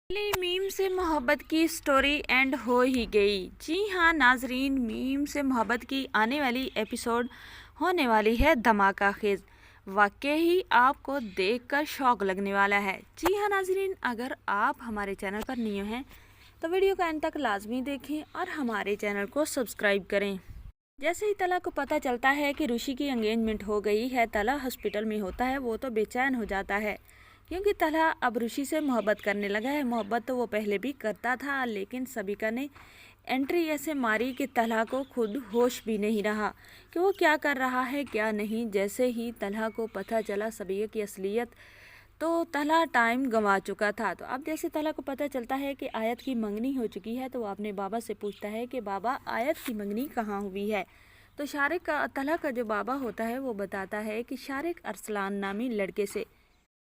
Meme से मोहब्बत की स्टोरी एंड हो ही गई। जी हाँ नाजरीन, मीम से मोहब्बत की आने वाली एपिसोड होने वाली है धमाका खेज। वाकई ही आपको देखकर शौक लगने वाला है। जी हाँ नाजरीन, अगर आप हमारे चैनल पर न्यू हैं तो वीडियो को अंत तक लाजमी देखें और हमारे चैनल को सब्सक्राइब करें। जैसे ही तला को पता चलता है कि ऋषि की एंगेजमेंट हो गई है, तला हॉस्पिटल में होता है, वो तो बेचैन हो जाता है क्योंकि तला अब ऋषि से मोहब्बत करने लगा है। मोहब्बत तो वो पहले भी करता था, लेकिन सबिका ने एंट्री ऐसे मारी कि तला को खुद होश भी नहीं रहा कि वो क्या कर रहा है क्या नहीं। जैसे ही तला को पता चला सबिका की असलियत, तो तला टाइम गंवा चुका था। तो अब जैसे तला को पता चलता है कि आयत की मंगनी हो चुकी है, तो वो अपने बाबा से पूछता है कि बाबा आयत की मंगनी कहाँ हुई है। तो शारिक का, तला का जो बाबा होता है, वो बताता है कि शारिक अरसलान नामी लड़के से।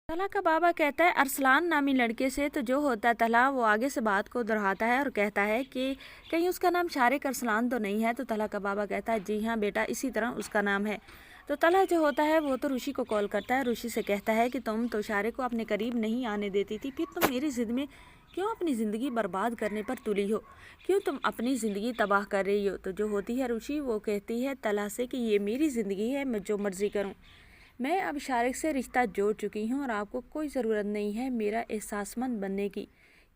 तला का बाबा कहता है अरसलान नामी लड़के से। तो जो होता है तला, वो आगे से बात को दोहराता है और कहता है कि कहीं उसका नाम शारिक अरसलान तो नहीं है। तो तला का बाबा कहता है जी हाँ बेटा, इसी तरह उसका नाम है। तो तला जो होता है वो तो ऋषि को कॉल करता है, ऋषि से कहता है कि तुम तो शारिक को अपने करीब नहीं आने देती थी, फिर तुम मेरी ज़िद में क्यों अपनी ज़िंदगी बर्बाद करने पर तुली हो, क्यों तुम अपनी ज़िंदगी तबाह कर रही हो। तो जो होती है ऋषि, वो कहती है तला से कि ये मेरी ज़िंदगी है, मैं जो मर्ज़ी करूँ। मैं अब शारिक से रिश्ता जोड़ चुकी हूँ और आपको कोई ज़रूरत नहीं है मेरा एहसासमंद बनने की,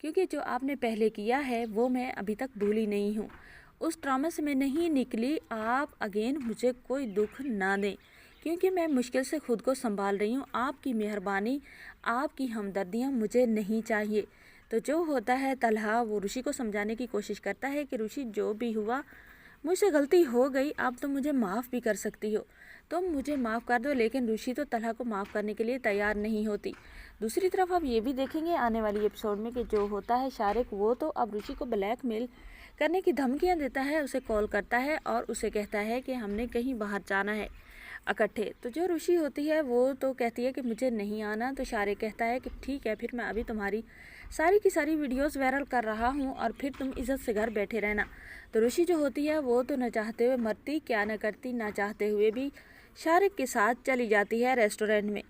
क्योंकि जो आपने पहले किया है वो मैं अभी तक भूली नहीं हूँ। उस ट्रॉमा से मैं नहीं निकली। आप अगेन मुझे कोई दुख ना दें, क्योंकि मैं मुश्किल से खुद को संभाल रही हूँ। आपकी मेहरबानी, आपकी हमदर्दियाँ मुझे नहीं चाहिए। तो जो होता है तलहा, वो ऋषि को समझाने की कोशिश करता है कि ऋषि जो भी हुआ मुझसे गलती हो गई, आप तो मुझे माफ़ भी कर सकती हो, तुम मुझे माफ़ कर दो। लेकिन ऋषि तो तलहा को माफ़ करने के लिए तैयार नहीं होती। दूसरी तरफ अब ये भी देखेंगे आने वाली एपिसोड में कि जो होता है शारिक, वो तो अब ऋषि को ब्लैकमेल करने की धमकियाँ देता है, उसे कॉल करता है और उसे कहता है कि हमने कहीं बाहर जाना है इकट्ठे। तो जो ऋषि होती है वो तो कहती है कि मुझे नहीं आना। तो शारिक कहता है कि ठीक है, फिर मैं अभी तुम्हारी सारी की सारी वीडियोस वायरल कर रहा हूँ और फिर तुम इज्जत से घर बैठे रहना। तो ऋषि जो होती है वो तो न चाहते हुए मरती क्या न करती, ना चाहते हुए भी शारिक के साथ चली जाती है रेस्टोरेंट में।